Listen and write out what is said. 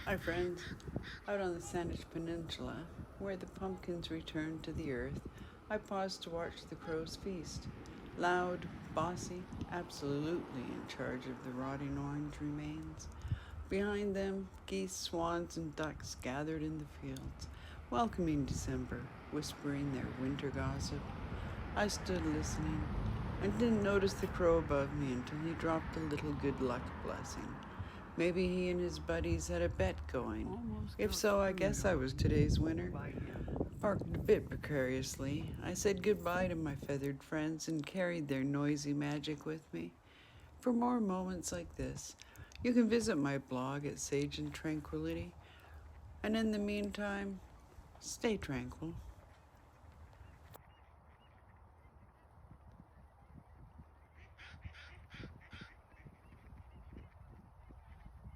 Hi friends, out on the Saanich Peninsula, where the pumpkins return to the earth, I paused to watch the crows feast. Loud, bossy, absolutely in charge of the rotting orange remains. Behind them, geese, swans, and ducks gathered in the fields, welcoming December, whispering their winter gossip. I stood listening and didn't notice the crow above me until he dropped a little good luck blessing. Maybe he and his buddies had a bet going. If so, I guess I was today's winner. Parked a bit precariously, I said goodbye to my feathered friends and carried their noisy magic with me. For more moments like this, you can visit my blog at Sage and Tranquility. And in the meantime, stay tranquil.